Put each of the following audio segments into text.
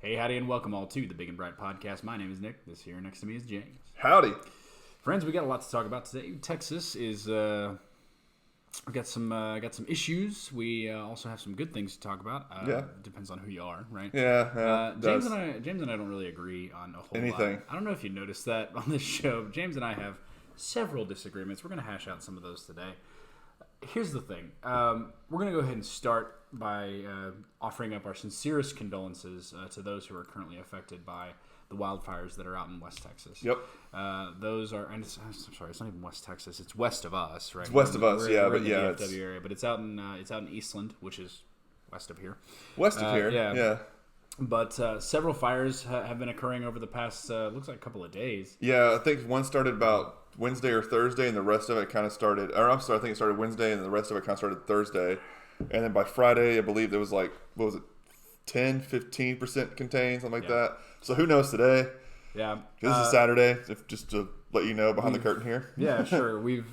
Hey, howdy, and welcome all to the Big and Bright Podcast. My name is Nick. This here next to me is James. Howdy. Friends, we got a lot to talk about today. Texas is, we got some issues. We also have some good things to talk about. Yeah. Depends on who you are, right? Yeah. James and I don't really agree on a whole Anything. lot. I don't know if you noticed that on this show. James and I have several disagreements. We're going to hash out some of those today. Here's the thing. We're going to go ahead and start by offering up our sincerest condolences to those who are currently affected by the wildfires that are out in West Texas. Yep. Those are, and I'm sorry, it's not even West Texas. It's west of us, right? It's west of us, we're but in the yeah, DFW area, but it's out in Eastland, which is west of here. West of here, yeah. But several fires have been occurring over the past, looks like a couple of days. Yeah, I think one started about Wednesday or Thursday, and the rest of it kind of started, I think it started Wednesday, and the rest of it kind of started Thursday. And then by Friday, I believe there was like, 10-15% contained, something like that. So who knows today? Yeah. This is Saturday, just to let you know behind the curtain here. Yeah, sure. We've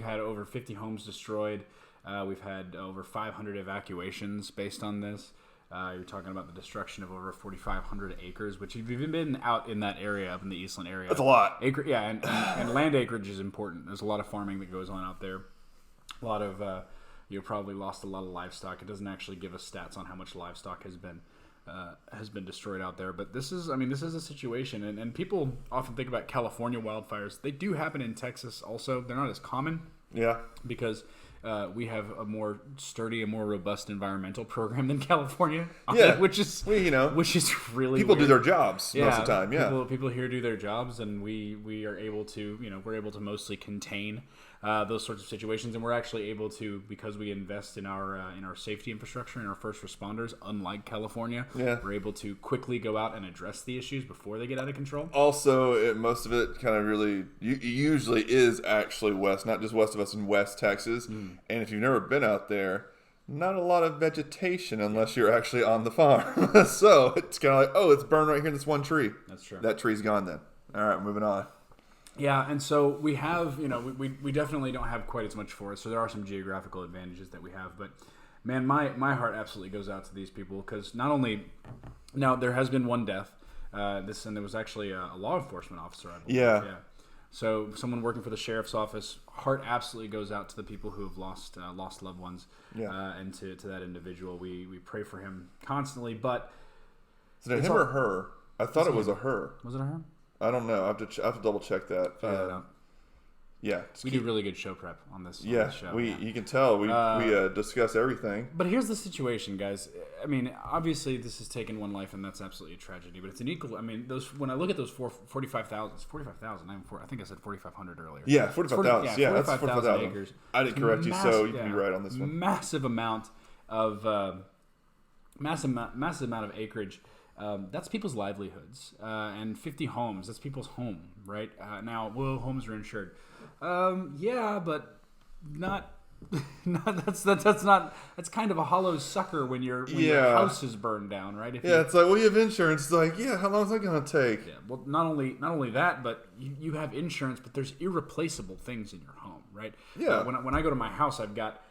had over 50 homes destroyed. We've had over 500 evacuations based on this. You're talking about the destruction of over 4,500 acres, which if you've been out in that area, up in the Eastland area. That's a lot. And land acreage is important. There's a lot of farming that goes on out there. A lot of, you probably lost a lot of livestock. It doesn't actually give us stats on how much livestock has been destroyed out there. But this is a situation. And people often think about California wildfires. They do happen in Texas also. They're not as common. Yeah. Because we have a more sturdy and more robust environmental program than California. Yeah, which is really people weird. do their jobs most of the time. Yeah, people here do their jobs, and we are able to we're able to mostly contain those sorts of situations, and we're actually able to, because we invest in our safety infrastructure and our first responders. Unlike California, we're able to quickly go out and address the issues before they get out of control. Also, most of it kind of really usually is actually west, not just west of us in West Texas. And if you've never been out there, not a lot of vegetation unless you're actually on the farm. So it's kind of like, oh, it's burned right here in this one tree. That's true. That tree's gone then. All right, moving on. Yeah, and so we have, we definitely don't have quite as much forest, so there are some geographical advantages that we have. But, man, my heart absolutely goes out to these people because not only, now there has been one death, and there was actually a law enforcement officer, I believe. Yeah. So someone working for the sheriff's office, heart absolutely goes out to the people who have lost loved ones, and to that individual. We pray for him constantly, but is it him or her? I thought it was a her. Was it a her? I don't know. I have to double check that. Yeah, we do really good show prep on this. Yeah, on this show. You can tell we discuss everything. But here's the situation, guys. I mean, obviously this has taken one life, and that's absolutely a tragedy. But it's an equal. I mean, when I look at those 45,000, I think I said 4,500 earlier. Yeah, 45,000. Yeah, that's 45,000 acres. I didn't correct you, so you can be right on this one. Massive amount of massive amount of acreage. That's people's livelihoods, and 50 homes. That's people's home, right? Now, homes are insured. Yeah, but not. That's not. That's kind of a hollow sucker when your house is burned down, right? It's like, well, you have insurance. It's like, how long is that going to take? Yeah, well, not only that, but you have insurance, but there's irreplaceable things in your home, right? Yeah. When I go to my house, I've got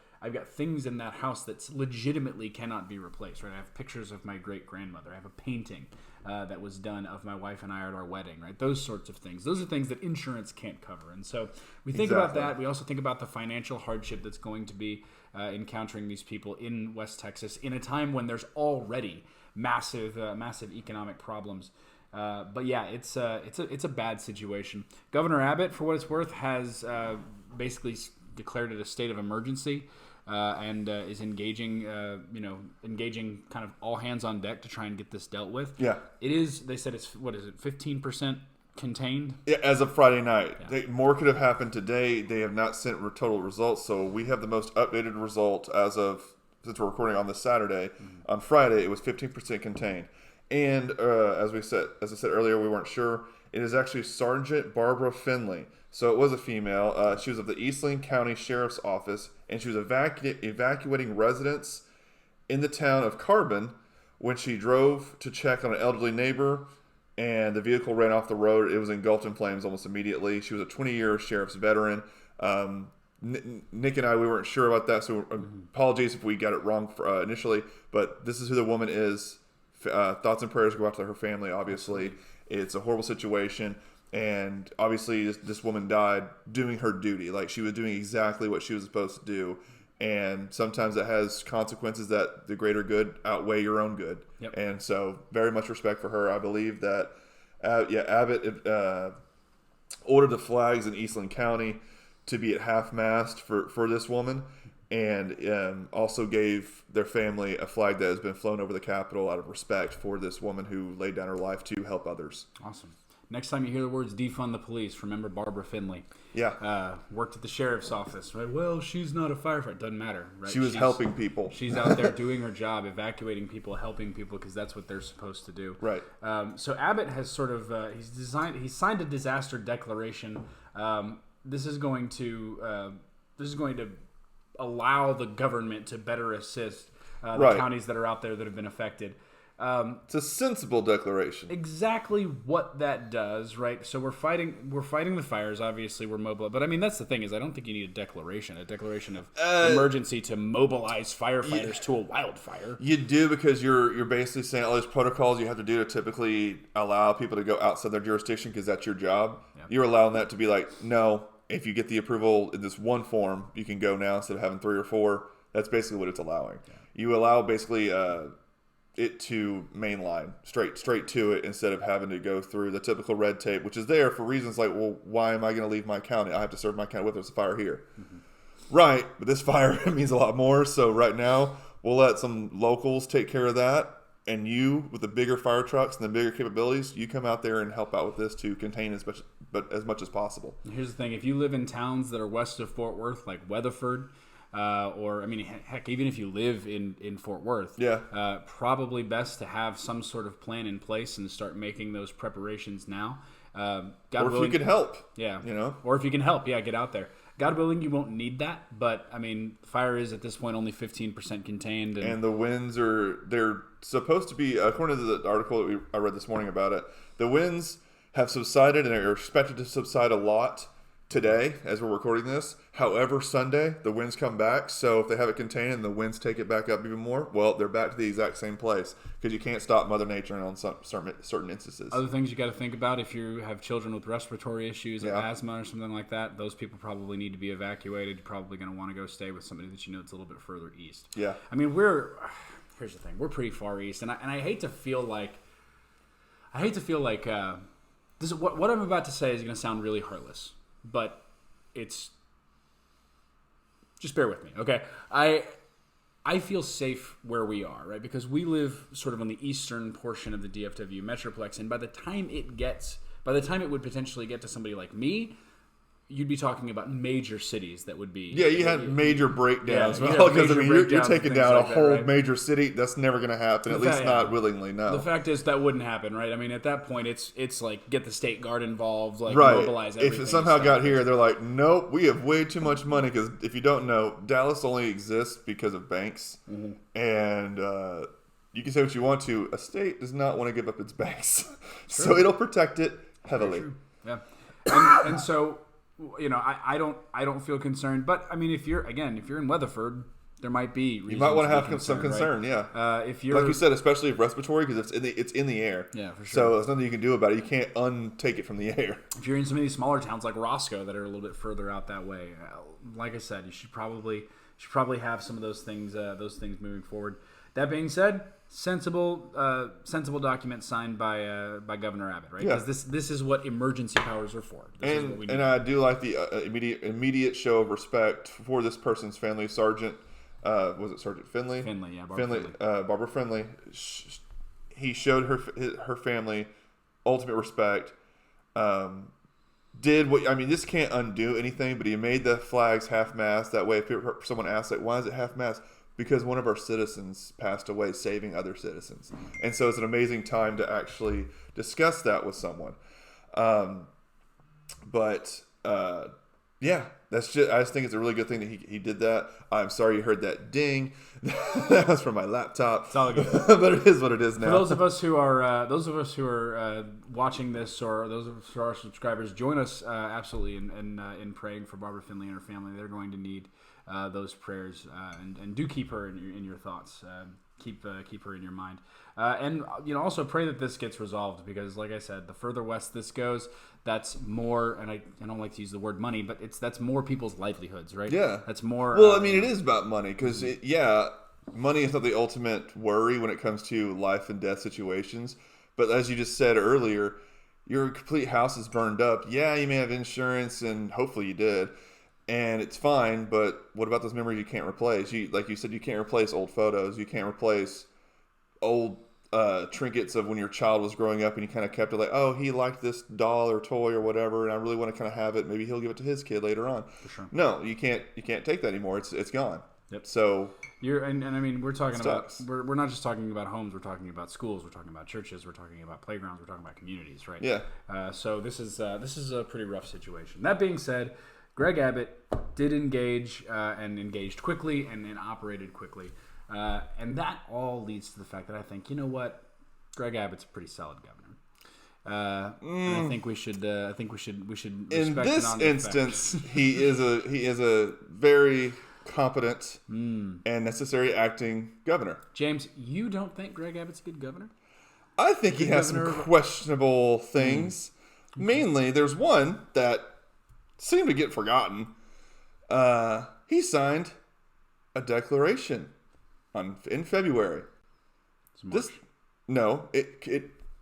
things in that house that legitimately cannot be replaced, right? I have pictures of my great-grandmother. I have a painting that was done of my wife and I at our wedding, right? Those sorts of things. Those are things that insurance can't cover. And so we think about that. We also think about the financial hardship that's going to be encountering these people in West Texas in a time when there's already massive economic problems. But yeah, it's a bad situation. Governor Abbott, for what it's worth, has basically declared it a state of emergency. And is engaging kind of all hands on deck to try and get this dealt with. Yeah. It is, they said it's, 15% contained? Yeah, as of Friday night. Yeah. More could have happened today. They have not sent total results, so we have the most updated result since we're recording on this Saturday. Mm-hmm. On Friday, it was 15% contained. And as I said earlier, we weren't sure. It is actually Sergeant Barbara Finley. So it was a female. She was of the Eastland County Sheriff's Office, and she was evacuating residents in the town of Carbon when she drove to check on an elderly neighbor, and the vehicle ran off the road. It was engulfed in flames almost immediately. She was a 20-year sheriff's veteran. Nick and I, we weren't sure about that, so apologies if we got it wrong initially, but this is who the woman is. Thoughts and prayers go out to her family. Obviously, it's a horrible situation. And obviously, this woman died doing her duty. Like, she was doing exactly what she was supposed to do. And sometimes it has consequences that the greater good outweigh your own good. Yep. And so, very much respect for her. I believe that, Abbott ordered the flags in Eastland County to be at half-mast for this woman. And also gave their family a flag that has been flown over the Capitol out of respect for this woman who laid down her life to help others. Awesome. Next time you hear the words defund the police, remember Barbara Finley. Yeah. Worked at the sheriff's office, right? Well, she's not a firefighter. Doesn't matter, right? She's helping people. She's out there doing her job, evacuating people, helping people, because that's what they're supposed to do. Right. So Abbott has sort of he's signed a disaster declaration. This is going to allow the government to better assist the counties that are out there that have been affected. It's a sensible declaration. Exactly what that does, right? So we're fighting the fires. Obviously, we're mobile, but I mean that's the thing is I don't think you need a declaration of emergency to mobilize firefighters to a wildfire. You do, because you're basically saying all these protocols you have to do to typically allow people to go outside their jurisdiction because that's your job. Yeah. You're allowing that to be like, no, if you get the approval in this one form, you can go now instead of having 3 or 4. That's basically what it's allowing. Yeah. You allow basically it to mainline straight to it instead of having to go through the typical red tape, which is there for reasons like, well, why am I going to leave my county? I have to serve my county with there's a fire here. Mm-hmm. Right, but this fire means a lot more. So right now, we'll let some locals take care of that. And you, with the bigger fire trucks and the bigger capabilities, you come out there and help out with this to contain as much as possible. Here's the thing. If you live in towns that are west of Fort Worth, like Weatherford, or, I mean, heck, even if you live in Fort Worth, probably best to have some sort of plan in place and start making those preparations now. Or if you could help. Yeah. You know? Or if you can help, get out there. God willing, you won't need that, but, I mean, fire is at this point only 15% contained. And the winds they're supposed to be, according to the article that I read this morning about it, the winds have subsided and are expected to subside a lot today as we're recording this. However, Sunday, the winds come back. So if they have it contained and the winds take it back up even more, well, they're back to the exact same place because you can't stop Mother Nature on certain instances. Other things you got to think about if you have children with respiratory issues or asthma or something like that, those people probably need to be evacuated. You're probably going to want to go stay with somebody that you know it's a little bit further east. Yeah. I mean, here's the thing. We're pretty far east, and I hate to feel like this is what I'm about to say is going to sound really heartless. But it's just bear with me, okay? I feel safe where we are, right? Because we live sort of on the eastern portion of the DFW Metroplex, and by the time it would potentially get to somebody like me, you'd be talking about major cities that would be... Yeah, you had major breakdowns. Because you're taking down a whole major city. That's never going to happen, at least not willingly, no. The fact is that wouldn't happen, right? I mean, at that point, it's like get the state guard involved, like mobilize everything. If it somehow got here, they're like, nope, we have way too much money. Because if you don't know, Dallas only exists because of banks. Mm-hmm. And you can say what you want to. A state does not want to give up its banks. So it'll protect it heavily. Yeah. And so... You know, I don't feel concerned, but I mean, if you're in Weatherford, there might be reasons you might want to have concern, some concern, right? Yeah. If you're like you said, especially if respiratory, because it's in the air. Yeah, for sure. So there's nothing you can do about it. You can't untake it from the air. If you're in some of these smaller towns like Roscoe that are a little bit further out that way, like I said, you should probably have some of those things moving forward. That being said, sensible document signed by Governor Abbott, right? Because this is what emergency powers are for. And I do like the immediate show of respect for this person's family. Sergeant, was it Sergeant Finley? Finley, yeah, Barbara Finley. He showed her family ultimate respect. This can't undo anything, but he made the flags half-mast. That way, if someone asks, like, why is it half-mast? Because one of our citizens passed away saving other citizens. And so it's an amazing time to actually discuss that with someone. That's just, I just think it's a really good thing that he did that. I'm sorry you heard that ding. That was from my laptop. It's all good. But it is what it is now. For those of us who are watching this, or those of us who are our subscribers, join us absolutely in praying for Barbara Finley and her family. They're going to need those prayers, and do keep her in your thoughts. keep her in your mind. And also pray that this gets resolved, because, like I said, the further west this goes, that's more. And I don't like to use the word money, but that's more people's livelihoods, right? Yeah, that's more. Well, I mean, it is about money because money is not the ultimate worry when it comes to life and death situations. But as you just said earlier, your complete house is burned up. Yeah, you may have insurance, and hopefully you did, and it's fine. But what about those memories you can't replace? Like you said, you can't replace old photos. You can't replace old trinkets of when your child was growing up and you kind of kept it, like, oh, he liked this doll or toy or whatever, and I really want to kind of have it. Maybe he'll give it to his kid later on. For sure. No, you can't take that anymore. It's gone. Yep. So and I mean, we're talking about we're not just talking about homes. We're talking about schools. We're talking about churches. We're talking about playgrounds. We're talking about communities, right? Yeah. So this is a pretty rough situation. That being said, Greg Abbott did engage and engaged quickly and operated quickly. And that all leads to the fact that I think, you know what, Greg Abbott's a pretty solid governor. And I think we should respect in this instance, he is a very competent and necessary acting governor. James, you don't think Greg Abbott's a good governor? I think he has some questionable things. Mainly, there's one that seemed to get forgotten. He signed a declaration in February.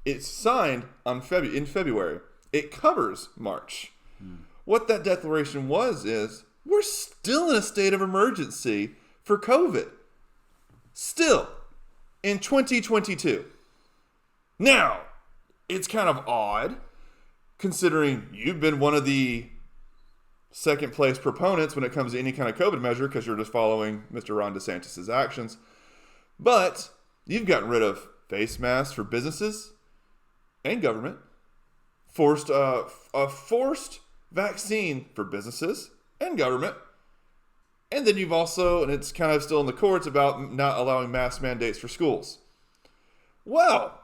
It's signed in February. It covers March. What that declaration is we're still in a state of emergency for COVID. Still in 2022. Now, it's kind of odd considering you've been one of the second place proponents when it comes to any kind of COVID measure because you're just following Mr. Ron DeSantis' actions. But you've gotten rid of face masks for businesses and government, a forced vaccine for businesses and government, and then you've also, and it's kind of still in the courts, about not allowing mask mandates for schools. Well,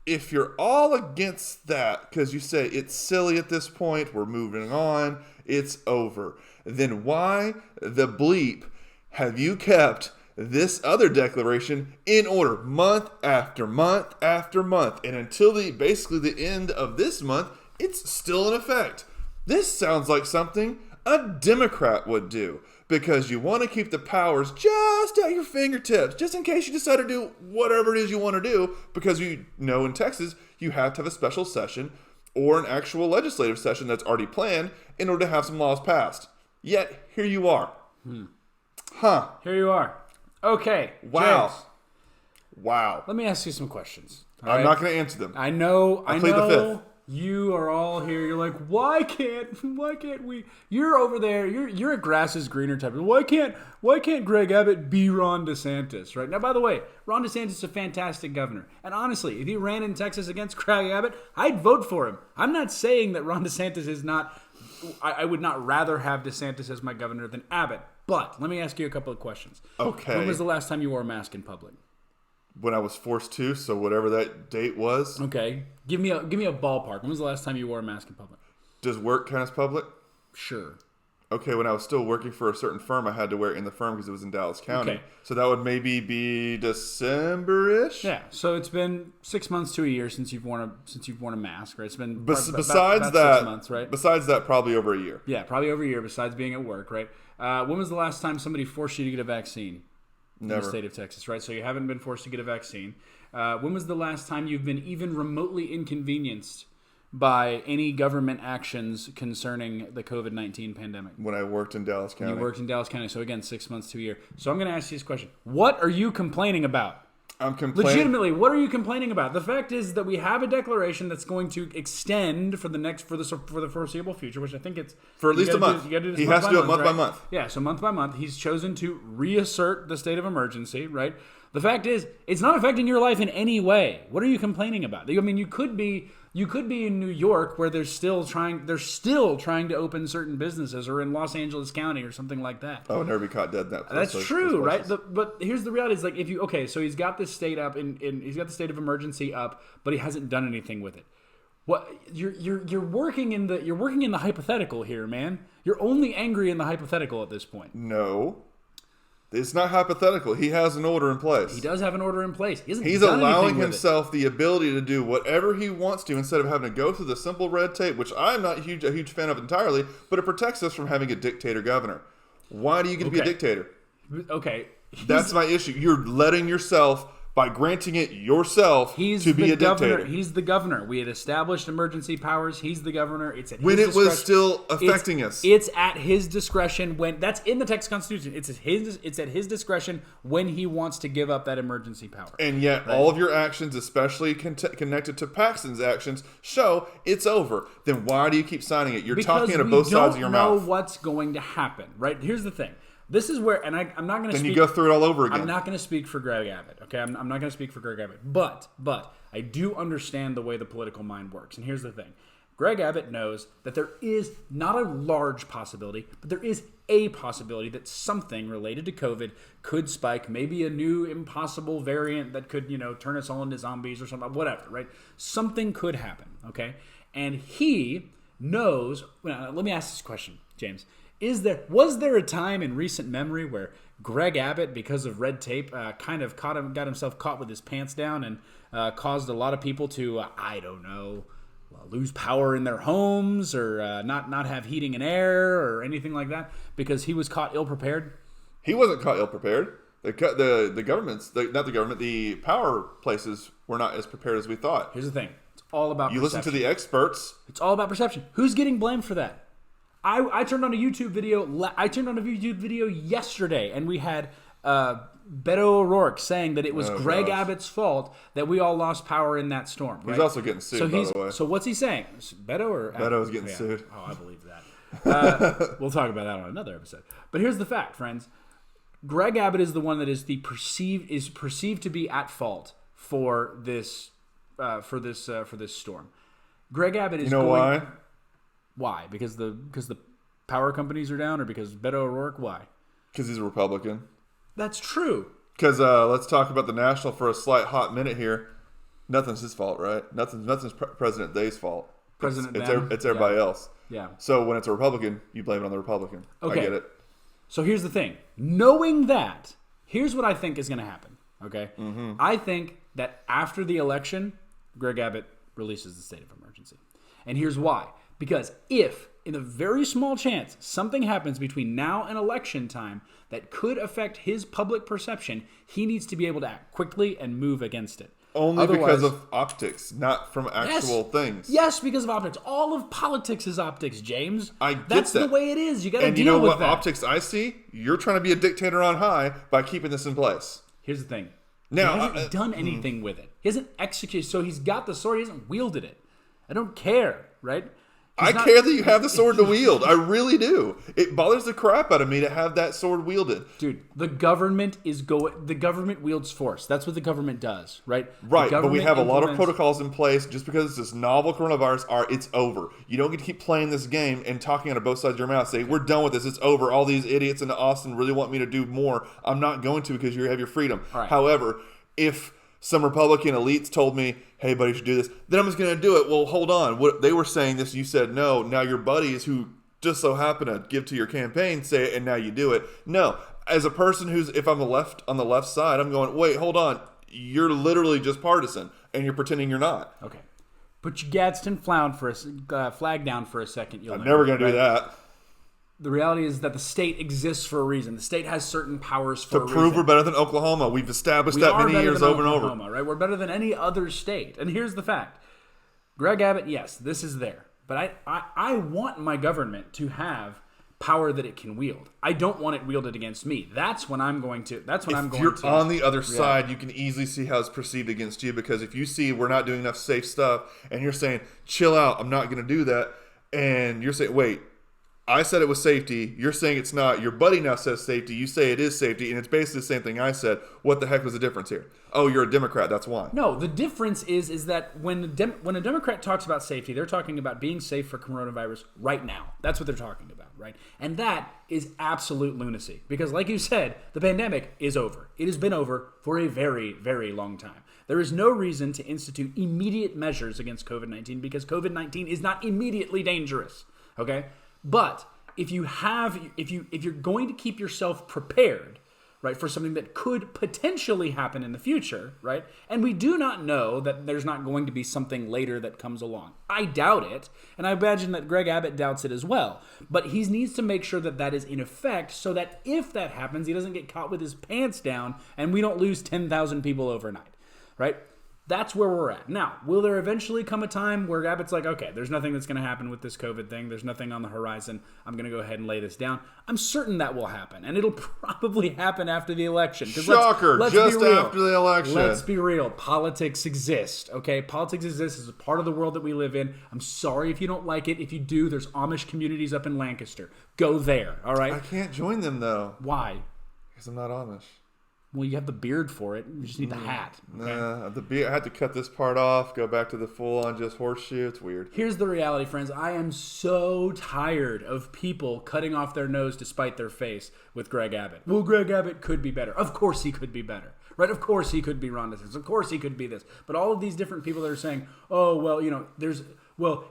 if you're all against that because you say it's silly at this point, we're moving on, it's over, then why the bleep have you kept this other declaration in order month after month after month? And until basically the end of this month, it's still in effect. This sounds like something a Democrat would do because you want to keep the powers just at your fingertips, just in case you decide to do whatever it is you want to do, because you know in Texas you have to have a special session or an actual legislative session that's already planned in order to have some laws passed. Yet, here you are. Here you are. Okay. Wow. James, wow. let me ask you some questions. I'm not going to answer them. I know. I plead the fifth. You are all here. You're like, why can't we? You're over there. You're a grass is greener type. Why can't Greg Abbott be Ron DeSantis? Right now, by the way, Ron DeSantis is a fantastic governor. And honestly, if he ran in Texas against Greg Abbott, I'd vote for him. I'm not saying that Ron DeSantis is not. I would not rather have DeSantis as my governor than Abbott. But let me ask you a couple of questions. Okay. When was the last time you wore a mask in public? When I was forced to, so whatever that date was. Okay. Give me a ballpark. When was the last time you wore a mask in public? Does work count as public? Sure. Okay, when I was still working for a certain firm, I had to wear it in the firm because it was in Dallas County. Okay. So that would maybe be December-ish? Yeah. So it's been 6 months to a year since you've worn a mask, right? It's been besides about that 6 months, right? Besides that, probably over a year. Yeah, probably over a year. Besides being at work, right? When was the last time somebody forced you to get a vaccine? Never. In the state of Texas, right? So you haven't been forced to get a vaccine. When was the last time you've been even remotely inconvenienced by any government actions concerning the COVID-19 pandemic? When I worked in Dallas County. You worked in Dallas County, so again, 6 months to a year. So I'm going to ask you this question. What are you complaining about? I'm complaining. Legitimately, what are you complaining about? The fact is that we have a declaration that's going to extend for the foreseeable future, which I think it's for at least a month. He has to do it month by month. Yeah, so month by month, he's chosen to reassert the state of emergency, right? The fact is, it's not affecting your life in any way. What are you complaining about? I mean, you could be in New York where they're still trying to open certain businesses, or in Los Angeles County or something like that. Oh, never be caught dead in that place. That's true, right? But here's the reality: is like so he's got this state up, he's got the state of emergency up, but he hasn't done anything with it. What you're working in the hypothetical here, man. You're only angry in the hypothetical at this point. No. It's not hypothetical. He has an order in place. He does have an order in place. He's allowing himself the ability to do whatever he wants to instead of having to go through the simple red tape, which I'm not a huge fan of entirely, but it protects us from having a dictator governor. Why do you get to be a dictator? Okay. That's my issue. You're letting yourself, by granting it yourself, to be a dictator. He's the governor. We had established emergency powers. He's the governor. It's at when his it was still affecting us. It's at his discretion when that's in the Texas Constitution. It's at his discretion when he wants to give up that emergency power. And yet, all of your actions, especially connected to Paxton's actions, show it's over. Then why do you keep signing it? You're talking out of both sides of your mouth. We don't know what's going to happen. Right? Here's the thing. This is where, and I'm not going to. Then you go through it all over again. I'm not going to speak for Greg Abbott. Okay, I'm not going to speak for Greg Abbott. But I do understand the way the political mind works. And here's the thing: Greg Abbott knows that there is not a large possibility, but there is a possibility that something related to COVID could spike. Maybe a new impossible variant that could, turn us all into zombies or something. Whatever, right? Something could happen. Okay, and he knows. Well, let me ask this question, James. Was there a time in recent memory where Greg Abbott, because of red tape, got himself caught with his pants down and caused a lot of people to, lose power in their homes or not have heating and air or anything like that because he was caught ill-prepared? He wasn't caught ill-prepared. The power places were not as prepared as we thought. Here's the thing. It's all about perception. Listen to the experts. It's all about perception. Who's getting blamed for that? I turned on a YouTube video yesterday, and we had Beto O'Rourke saying that it was Greg Abbott's fault that we all lost power in that storm. Right? He's also getting sued, by the way. So what's he saying? Beto or Abbott? Beto's getting sued. Oh, I believe that. We'll talk about that on another episode. But here's the fact, friends. Greg Abbott is the one that is perceived to be at fault for this storm. Greg Abbott is. You know why? Why? Because the power companies are down, or because Beto O'Rourke? Why? Because he's a Republican. That's true. Because let's talk about the National for a slight hot minute here. Nothing's his fault, right? Nothing's President Day's fault. It's everybody else. Yeah. So when it's a Republican, you blame it on the Republican. Okay. I get it. So here's the thing. Knowing that, here's what I think is going to happen. Okay. Mm-hmm. I think that after the election, Greg Abbott releases the state of emergency, and here's why. Because if, in a very small chance, something happens between now and election time that could affect his public perception, he needs to be able to act quickly and move against it. Only because of optics, not from actual things. Yes, because of optics. All of politics is optics, James. I get That's that. the way it is. You got to deal with that. And you know what optics I see? You're trying to be a dictator on high by keeping this in place. Here's the thing. Now, he hasn't done anything with it. He hasn't executed. So he's got the sword. He hasn't wielded it. I don't care, right? I care that you have the sword to wield. I really do. It bothers the crap out of me to have that sword wielded. Dude, the government wields force. That's what the government does, right? Right, but we have a lot of protocols in place. Just because it's this novel coronavirus, it's over. You don't get to keep playing this game and talking out of both sides of your mouth. Say, we're done with this. It's over. All these idiots in Austin really want me to do more. I'm not going to because you have your freedom. Right. However, if some Republican elites told me, hey, buddy, you should do this, then I'm just going to do it. Well, hold on. What they were saying this, you said no. Now your buddies who just so happen to give to your campaign say it, and now you do it. No. As a person if I'm on the left side, I'm going, wait, hold on. You're literally just partisan, and you're pretending you're not. Okay. Put your Gadsden flag down for a second. I'm never going to do that. The reality is that the state exists for a reason. The state has certain powers for a reason. To prove we're better than Oklahoma. We've established that many years over and over. Right? We're better than any other state. And here's the fact. Greg Abbott, yes, this is there. But I want my government to have power that it can wield. I don't want it wielded against me. That's when I'm going to. If you're on the other side, you can easily see how it's perceived against you. Because if you see we're not doing enough safe stuff, and you're saying, chill out, I'm not going to do that. And you're saying, wait, I said it was safety. You're saying it's not. Your buddy now says safety. You say it is safety, and it's basically the same thing I said. What the heck was the difference here? Oh, you're a Democrat. That's why. No, the difference is that when a Democrat talks about safety, they're talking about being safe for coronavirus right now. That's what they're talking about, right? And that is absolute lunacy because, like you said, the pandemic is over. It has been over for a very, very long time. There is no reason to institute immediate measures against COVID-19 because COVID-19 is not immediately dangerous. Okay. But if you're going to keep yourself prepared, right, for something that could potentially happen in the future, right? And we do not know that there's not going to be something later that comes along. I doubt it, and I imagine that Greg Abbott doubts it as well. But he needs to make sure that that is in effect so that if that happens, he doesn't get caught with his pants down and we don't lose 10,000 people overnight, right? That's where we're at. Now, will there eventually come a time where Abbott's like, okay, there's nothing that's going to happen with this COVID thing. There's nothing on the horizon. I'm going to go ahead and lay this down. I'm certain that will happen, and it'll probably happen after the election. Shocker, just after the election. Let's be real. Politics exist, okay? Politics exists as a part of the world that we live in. I'm sorry if you don't like it. If you do, there's Amish communities up in Lancaster. Go there, all right? I can't join them, though. Why? Because I'm not Amish. Well, you have the beard for it. You just need the hat. Okay? Nah, the beard. I had to cut this part off, go back to the full-on just horseshoe. It's weird. Here's the reality, friends. I am so tired of people cutting off their nose to spite their face with Greg Abbott. Well, Greg Abbott could be better. Of course he could be better. Right? Of course he could be Ron DeSantis. Of course he could be this. But all of these different people that are saying, oh, well,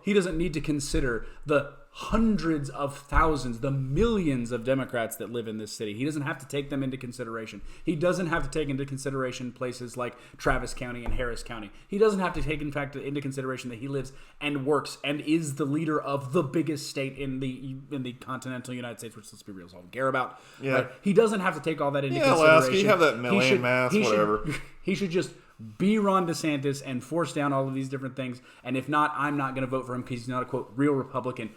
he doesn't need to consider the hundreds of thousands, the millions of Democrats that live in this city. He doesn't have to take them into consideration. He doesn't have to take into consideration places like Travis County and Harris County. He doesn't have to take into consideration that he lives and works and is the leader of the biggest state in the continental United States, which, let's be real, is all we care about. Yeah. Right? He doesn't have to take all that into consideration. Lasky, you have that million mass, whatever. He should just be Ron DeSantis and force down all of these different things. And if not, I'm not going to vote for him because he's not a, quote, real Republican.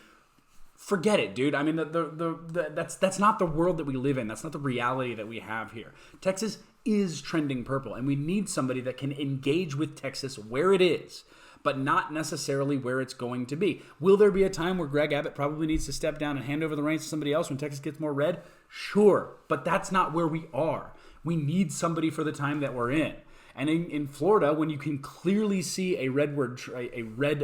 Forget it, dude. I mean, that's not the world that we live in. That's not the reality that we have here. Texas is trending purple, and we need somebody that can engage with Texas where it is, but not necessarily where it's going to be. Will there be a time where Greg Abbott probably needs to step down and hand over the reins to somebody else when Texas gets more red? Sure, but that's not where we are. We need somebody for the time that we're in. And in Florida, when you can clearly see a red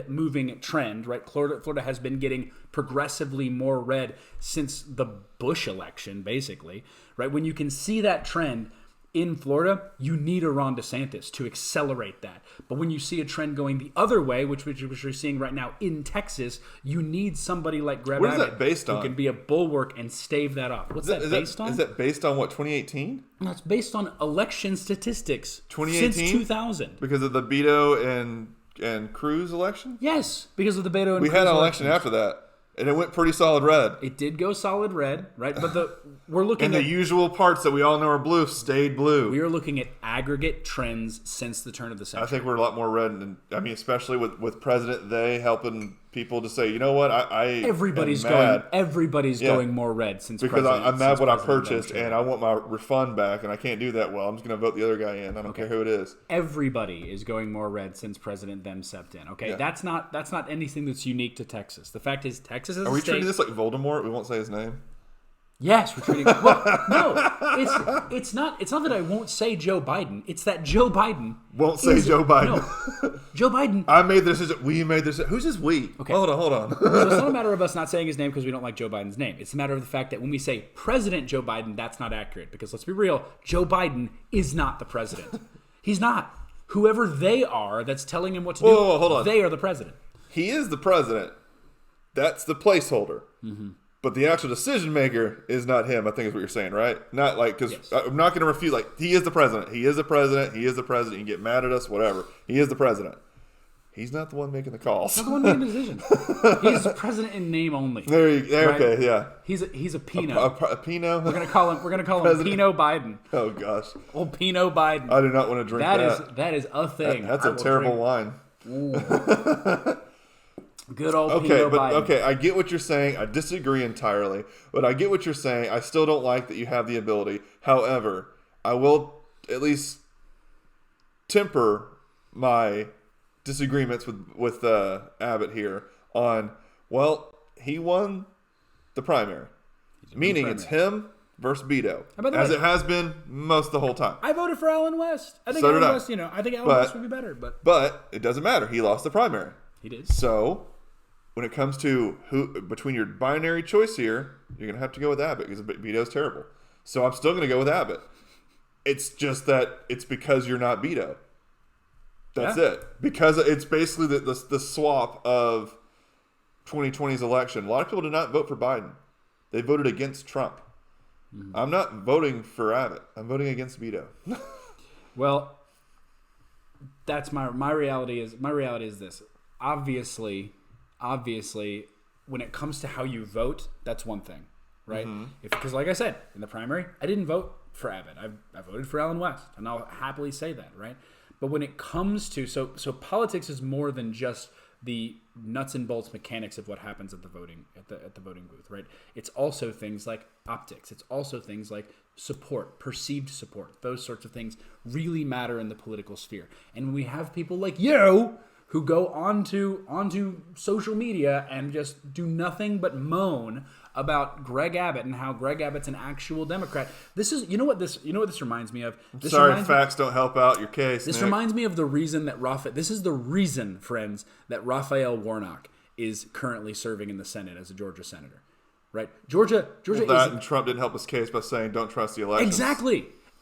moving trend, right? Florida has been getting progressively more red since the Bush election, basically, right? When you can see that trend in Florida, you need a Ron DeSantis to accelerate that. But when you see a trend going the other way, which we're seeing right now in Texas, you need somebody like Greg Abbott, what is that based on? Who can be a bulwark and stave that off. What's that based on? Is that based on what, 2018? No, it's based on election statistics 2018? since 2000. Because of the Beto and Cruz election? Yes, because of the Beto and Cruz We had an elections. election after that. And it went pretty solid red. It did go solid red, right? But we're looking and at the usual parts that we all know are blue stayed blue. We are looking at aggregate trends since the turn of the century. I think we're a lot more red, and I mean, especially with President They helping people to say, you know what, everybody's am mad. going more red since because I'm mad what I purchased and I want my refund back, and I can't do that. Well, I'm just going to vote the other guy in. I don't care who it is. Everybody is going more red since President Them stepped in. Okay, that's not anything that's unique to Texas. The fact is, Texas is. Are we treating this like Voldemort? We won't say his name. Yes, we're treating. Well, no, it's not. It's not that I won't say Joe Biden. It's that Joe Biden won't say Joe Biden. No, Joe Biden. I made the decision. We made this. Who's this we? Okay, hold on. So it's not a matter of us not saying his name because we don't like Joe Biden's name. It's a matter of the fact that when we say President Joe Biden, that's not accurate. Because let's be real, Joe Biden is not the president. He's not. Whoever they are that's telling him what to do, hold on. They are the president. He is the president. That's the placeholder. Mm-hmm. But the actual decision maker is not him, I think is what you're saying, right? Not like, because I'm not going to refute, like, he is the president. He is the president. He is the president. You can get mad at us, whatever. He is the president. He's not the one making the calls. He's not the one making the decisions. He's the president in name only. There you go. Right? Okay, yeah. He's a Pino. A Pino? We're gonna call him Pino Biden. Oh gosh. Old Pino Biden. I do not want to drink that. That is a thing. That's a terrible wine. Good old Pino Biden. Okay, I get what you're saying. I disagree entirely, but I get what you're saying. I still don't like that you have the ability. However, I will at least temper my disagreements with Abbott here on, well, he won the primary. Meaning it's him versus Beto. As it has been most the whole time. I voted for Alan West. I think Alan West would be better. But it doesn't matter. He lost the primary. He did. So when it comes to who between your binary choice here, you're going to have to go with Abbott because Beto's terrible. So I'm still going to go with Abbott. It's just that it's because you're not Beto. That's it. Because it's basically the swap of 2020's election. A lot of people did not vote for Biden. They voted against Trump. Mm-hmm. I'm not voting for Abbott. I'm voting against Beto. Well, that's my reality is this. Obviously, when it comes to how you vote, that's one thing, right? Because like I said, in the primary, I didn't vote for Abbott. I voted for Alan West, and I'll happily say that, right? But when it comes to so politics is more than just the nuts and bolts mechanics of what happens at the voting booth, right? It's also things like optics. It's also things like support, perceived support. Those sorts of things really matter in the political sphere. And when we have people like you who go onto social media and just do nothing but moan about Greg Abbott and how Greg Abbott's an actual Democrat. This what this reminds me of. Facts don't help out your case. This Nick. reminds me of the reason that this is the reason, friends, that Raphael Warnock is currently serving in the Senate as a Georgia senator. Right? Georgia and Trump didn't help his case by saying don't trust the elections.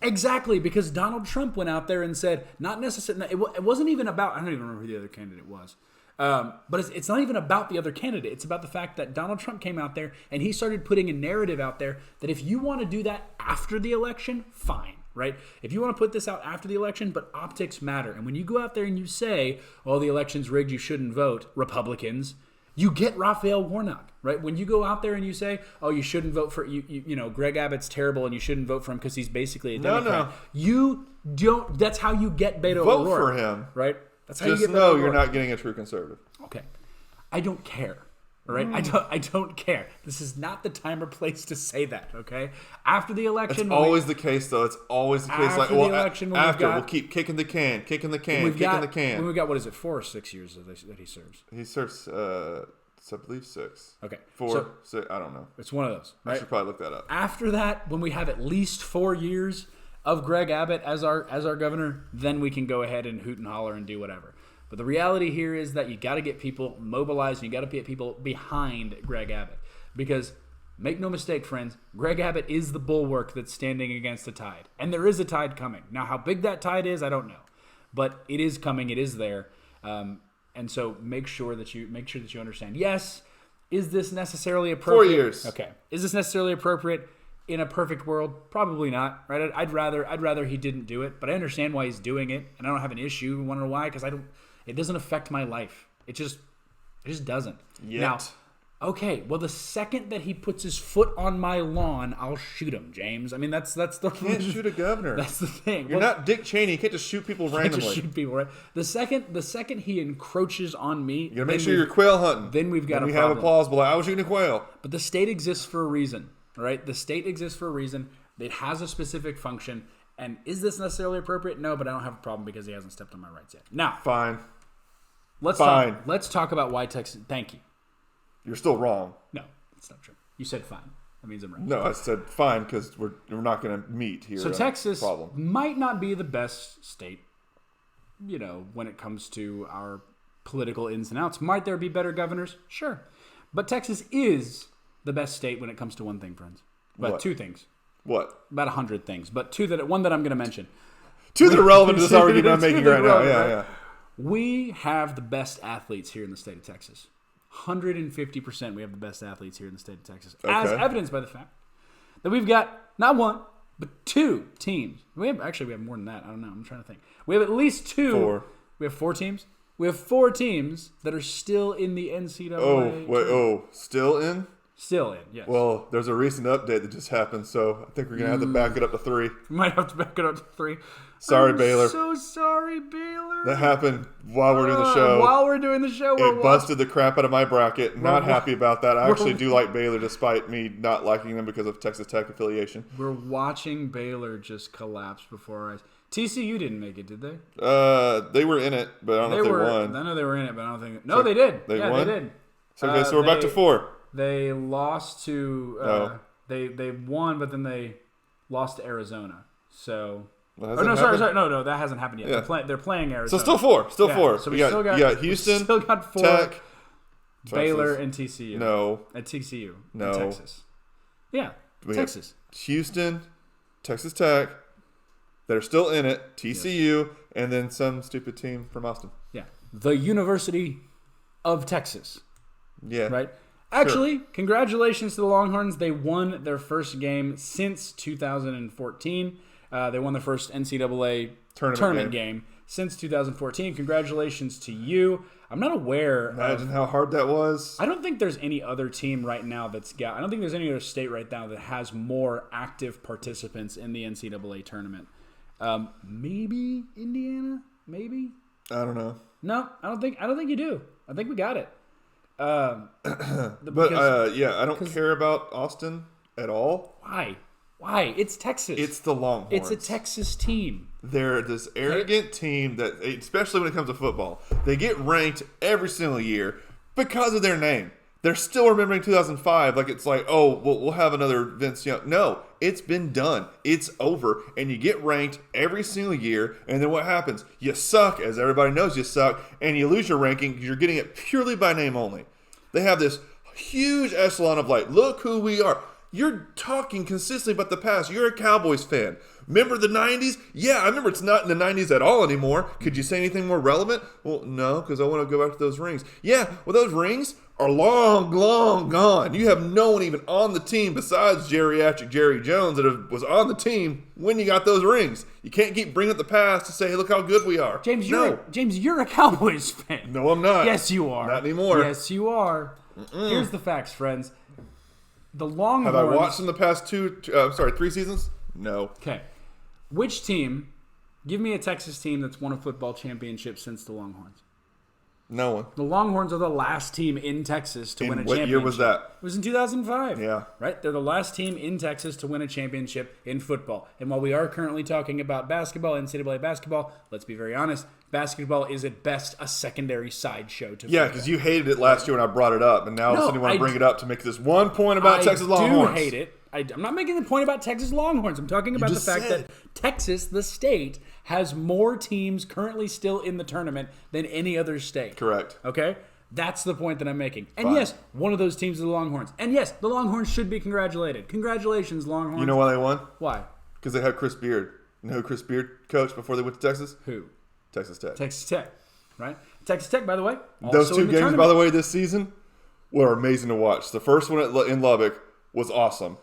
Exactly, because Donald Trump went out there and said, not necessarily, it wasn't even about, I don't even remember who the other candidate was, but it's not even about the other candidate. It's about the fact that Donald Trump came out there and he started putting a narrative out there that if you want to do that after the election, fine, right? If you want to put this out after the election, but optics matter. And when you go out there and you say, oh, the election's rigged, you shouldn't vote, Republicans, you get Raphael Warnock, right? When you go out there and you say, "Oh, you shouldn't vote for you know, Greg Abbott's terrible, and you shouldn't vote for him because he's basically a Democrat." No. You don't. That's how you get Beto O'Rourke. Vote for him, right? That's how you get. Beto O'Rourke. You're not getting a true conservative. Okay, I don't care. Right? I don't care. This is not the time or place to say that. Okay. After the election, it's always the case, though. It's always the case. After the election, we'll keep kicking the can. When we got, what is it, 4 or 6 years that he serves? He serves. I believe 6. Okay. 4, 6, I don't know. It's one of those. Right? I should probably look that up. After that, when we have at least 4 years of Greg Abbott as our governor, then we can go ahead and hoot and holler and do whatever. But the reality here is that you got to get people mobilized and you got to get people behind Greg Abbott. Because make no mistake, friends, Greg Abbott is the bulwark that's standing against the tide. And there is a tide coming. Now, how big that tide is, I don't know. But it is coming. It is there. And so make sure that you understand. Yes, is this necessarily appropriate? 4 years. Okay. Is this necessarily appropriate in a perfect world? Probably not. Right? I'd rather he didn't do it, but I understand why he's doing it, and I don't have an issue. Want to know why? Because it doesn't affect my life. It just doesn't. Yet. Now, okay. Well, the second that he puts his foot on my lawn, I'll shoot him, James. I mean, that's the. You can't shoot a governor. That's the thing. You're not Dick Cheney. You can't just shoot people randomly. Just shoot people, right? The second he encroaches on me, you gotta make sure you're quail hunting. Then we've got we a problem. have a plausible. I was shooting a quail. But the state exists for a reason, right? The state exists for a reason. It has a specific function. And is this necessarily appropriate? No, but I don't have a problem because he hasn't stepped on my rights yet. Now, fine. Let's talk about why Texas. Thank you. You're still wrong. No, that's not true. You said fine. That means I'm right. No, I said fine because we're not going to meet here. So Texas might not be the best state, you know, when it comes to our political ins and outs. Might there be better governors? Sure. But Texas is the best state when it comes to one thing, friends. But 2 things. What? About 100 things. But one that I'm going to mention. 2 that are relevant to this argument I'm making right now. Yeah. We have the best athletes here in the state of Texas. 150% we have the best athletes here in the state of Texas. Okay. As evidenced by the fact that we've got not 1, but 2 teams. We have more than that. I don't know. I'm trying to think. We have at least 2. 4. We have 4 teams. We have 4 teams that are still in the NCAA. Still in? Still in, yes. Well, there's a recent update that just happened, so I think we're going to have to back it up to 3. We might have to back it up to 3. Sorry, Baylor. So sorry, Baylor. That happened while we're doing the show. While we're doing the show, it busted the crap out of my bracket. Not happy about that. I actually do like Baylor, despite me not liking them because of Texas Tech affiliation. We're watching Baylor just collapse before our eyes. TCU didn't make it, did they? They were in it, but I don't know if they won. I know they were in it, but I don't think. No, they did. They won? They did. So we're back to 4. They lost to. They won, but then they lost to Arizona. So. Sorry. No, that hasn't happened yet. Yeah. They're playing Arizona. So still 4. Still 4. So we got Houston, still got 4, Tech, Baylor, and TCU. No. At TCU. No. And Texas. Yeah. Texas. Houston, Texas Tech, that are still in it, TCU, and then some stupid team from Austin. Yeah. The University of Texas. Yeah. Right? Actually, congratulations to the Longhorns. They won their first game since 2014. They won their first NCAA tournament game since 2014. Congratulations to you. I'm not aware. Imagine how hard that was. I don't think there's any other team right now I don't think there's any other state right now that has more active participants in the NCAA tournament. Maybe Indiana. Maybe. I don't know. No, I don't think you do. I think we got it. I don't care about Austin at all. Why? It's Texas. It's the Longhorns. It's a Texas team. They're this arrogant team that, especially when it comes to football, they get ranked every single year because of their name. They're still remembering 2005 like it's like, oh, we'll have another Vince Young. No, it's been done. It's over. And you get ranked every single year, and then what happens? You suck, as everybody knows you suck, and you lose your ranking because you're getting it purely by name only. They have this huge echelon of like, look who we are. You're talking consistently about the past. You're a Cowboys fan. Remember the 90s? Yeah, I remember it's not in the 90s at all anymore. Could you say anything more relevant? Well, no, because I want to go back to those rings. Yeah, well, those rings are long, long gone. You have no one even on the team besides geriatric Jerry Jones that was on the team when you got those rings. You can't keep bringing up the past to say, hey, look how good we are. James, you're a Cowboys fan. No, I'm not. Yes, you are. Not anymore. Yes, you are. Here's the facts, friends. The Longhorns. Have I watched in the past 3 seasons? No. Okay. Which team? Give me a Texas team that's won a football championship since the Longhorns. No one. The Longhorns are the last team in Texas to win a championship. What year was that? It was in 2005. Yeah. Right? They're the last team in Texas to win a championship in football. And while we are currently talking about basketball, NCAA basketball, let's be very honest, basketball is at best a secondary sideshow to football. Yeah, because you hated it last year when I brought it up, and now all of a sudden you want to bring it up to make this one point about Texas Longhorns. I do hate it. I'm not making the point about Texas Longhorns. I'm talking about the fact that Texas, the state, has more teams currently still in the tournament than any other state. Correct. Okay? That's the point that I'm making. And yes, one of those teams is the Longhorns. And yes, the Longhorns should be congratulated. Congratulations, Longhorns. You know why they won? Why? Because they had Chris Beard. You know who Chris Beard coached before they went to Texas? Who? Texas Tech. Texas Tech. Right? Texas Tech, by the way. Those two games, by the way, this season were amazing to watch. The first one in Lubbock was awesome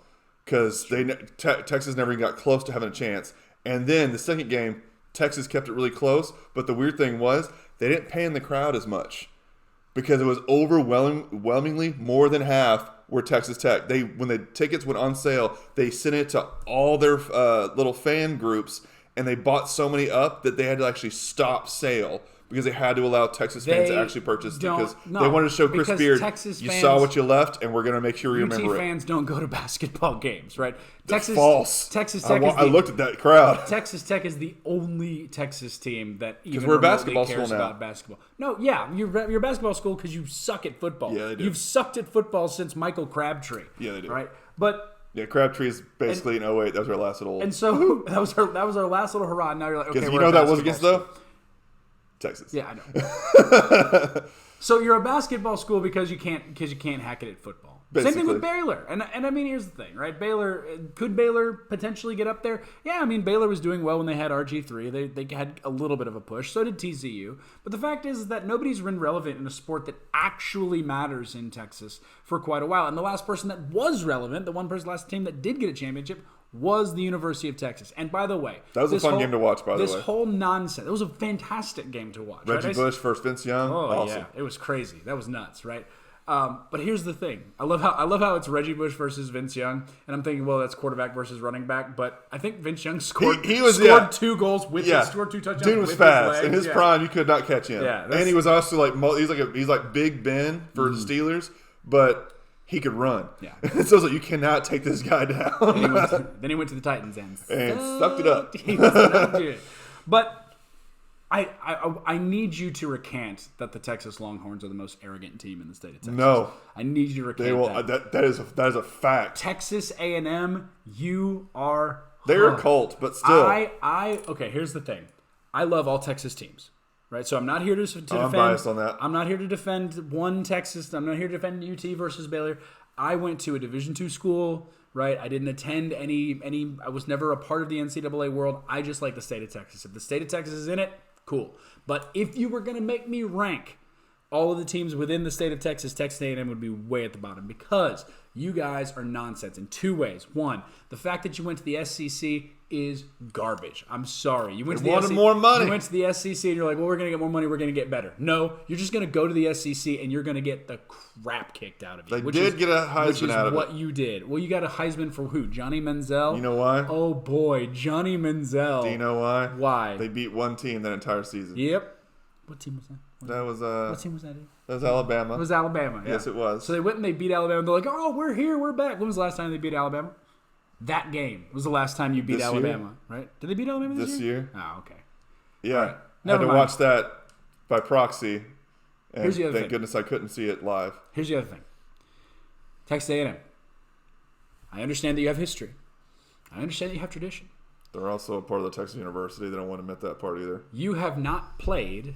because Texas never even got close to having a chance. And then the second game, Texas kept it really close. But the weird thing was they didn't pay in the crowd as much because it was overwhelmingly more than half were Texas Tech. When the tickets went on sale, they sent it to all their little fan groups, and they bought so many up that they had to actually stop sale because they had to allow Texas fans to actually purchase because they wanted to show Chris Beard, you saw what you left, and we're going to make sure you remember it. UT fans don't go to basketball games, right? That's false. Texas Tech I looked at that crowd. Texas Tech is the only Texas team that even we're a remotely basketball cares school now. about basketball. No, yeah, you're a basketball school because you suck at football. Yeah, they do. You've sucked at football since Michael Crabtree. Yeah, they do. Right? But yeah, Crabtree is basically in 08. That was our last little. And so that was our last little hurrah. And now you're like, okay, because you know that was against though. Texas. Yeah, I know. So you're a basketball school because you can't hack it at football. Basically. Same thing with Baylor. And I mean, here's the thing, right? Could Baylor potentially get up there? Yeah, I mean, Baylor was doing well when they had RG3. They had a little bit of a push. So did TCU. But the fact is that nobody's been relevant in a sport that actually matters in Texas for quite a while. And the last person that was relevant, the last team that did get a championship, was the University of Texas. And by the way, that was a fun game to watch, by the way. This whole nonsense. It was a fantastic game to watch. Reggie Bush versus Vince Young. Oh, awesome. Yeah. It was crazy. That was nuts, right? But here's the thing. I love how it's Reggie Bush versus Vince Young, and I'm thinking, well, that's quarterback versus running back. But I think Vince Young scored 2 goals with scored 2 touchdowns. Dude was with fast. His legs. In his prime, you could not catch him. Yeah, and he was also he's like Big Ben for the Steelers, but he could run. Yeah. So it's like you cannot take this guy down. Then he went to the Titans and sucked it up. He was not good. But I need you to recant that the Texas Longhorns are the most arrogant team in the state of Texas. No, I need you to recant that. That is a fact. Texas A&M, you are. They're a cult, but still. Okay. Here's the thing. I love all Texas teams. Right, so I'm not here to defend. I'm biased on that. I'm not here to defend one Texas. I'm not here to defend UT versus Baylor. I went to a Division II school. Right, I didn't attend any. I was never a part of the NCAA world. I just like the state of Texas. If the state of Texas is in it, cool. But if you were going to make me rank all of the teams within the state of Texas, Texas A&M would be way at the bottom because you guys are nonsense in two ways. One, the fact that you went to the SEC is garbage. I'm sorry. You went to the wanted more money. You went to the SEC and you're like, well, we're going to get more money. We're going to get better. No, you're just going to go to the SEC and you're going to get the crap kicked out of you. They did get a Heisman out of it. What you did. Well, you got a Heisman for who? Johnny Manziel? You know why? Oh, boy. Johnny Manziel. Do you know why? Why? They beat one team that entire season. What team was that? What team was that? That was Alabama. It was Alabama. Yeah. Yes, it was. So they went and they beat Alabama. They're like, oh, we're here. We're back. When was the last time they beat Alabama? That game was the last time you beat Alabama, right? Did they beat Alabama this year? Oh, okay. Yeah. Right. I had to watch that by proxy. And Here's the other thank thing. goodness I couldn't see it live. Here's the other thing. Texas A&M. I understand that you have history. I understand that you have tradition. They're also a part of the Texas University. They don't want to admit that part either. You have not played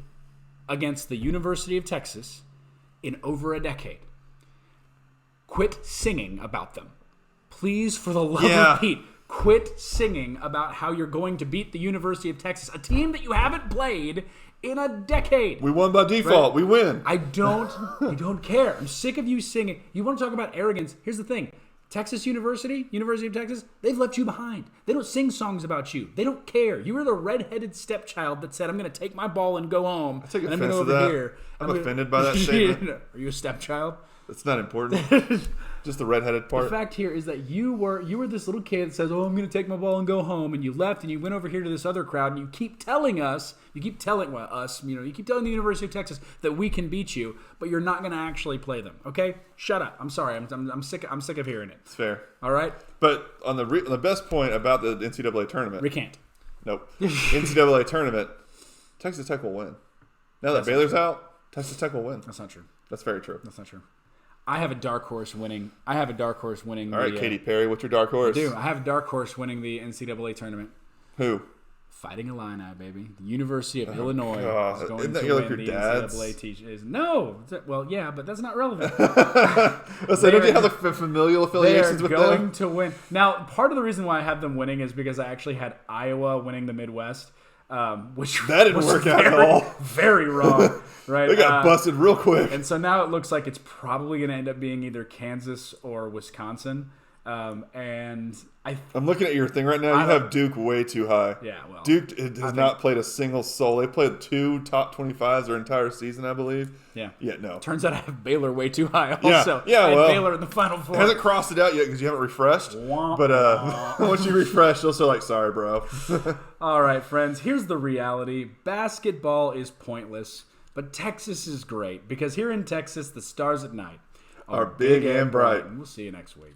against the University of Texas in over a decade. Quit singing about them. Please, for the love of Pete, quit singing about how you're going to beat the University of Texas, a team that you haven't played in a decade. We won by default. Right? We win. I don't care. I'm sick of you singing. You want to talk about arrogance? Here's the thing. Texas University of Texas, they've left you behind. They don't sing songs about you. They don't care. You were the redheaded stepchild that said, I'm going to take my ball and go home. I take and offense to that. I'm offended by that statement. Are you a stepchild? It's not important. Just the redheaded part. The fact here is that you were this little kid that says, oh, I'm going to take my ball and go home. And you left and you went over here to this other crowd and you keep telling the University of Texas that we can beat you, but you're not going to actually play them. Okay? Shut up. I'm sorry. I'm sick of hearing it. It's fair. All right? But on the best point about the NCAA tournament. Recant. Nope. NCAA tournament, Texas Tech will win. Now that Baylor's out, Texas Tech will win. That's not true. That's very true. That's not true. I have a dark horse winning. All right, Katy Perry, what's your dark horse? I do. I have a dark horse winning the NCAA tournament. Who? Fighting Illini, baby. The University of Illinois is going Isn't that to like win your the dad's? NCAA teach. No. Well, yeah, but that's not relevant. So don't you have the familial affiliations with them? They are going to win. Now, part of the reason why I have them winning is because I actually had Iowa winning the Midwest. Which that didn't work out at all. Very wrong, right? They got busted real quick. And so now it looks like it's probably going to end up being either Kansas or Wisconsin. And I'm looking at your thing right now. You have Duke way too high. Yeah, well. Duke has not played a single soul. They played 2 top 25s their entire season, I believe. Yeah. Yeah, no. Turns out I have Baylor way too high also. Yeah, I had well. Baylor in the Final Four. Hasn't crossed it out yet because you haven't refreshed. But once you refresh, you'll say like, sorry, bro. All right, friends. Here's the reality. Basketball is pointless, but Texas is great because here in Texas, the stars at night are big and bright. We'll see you next week.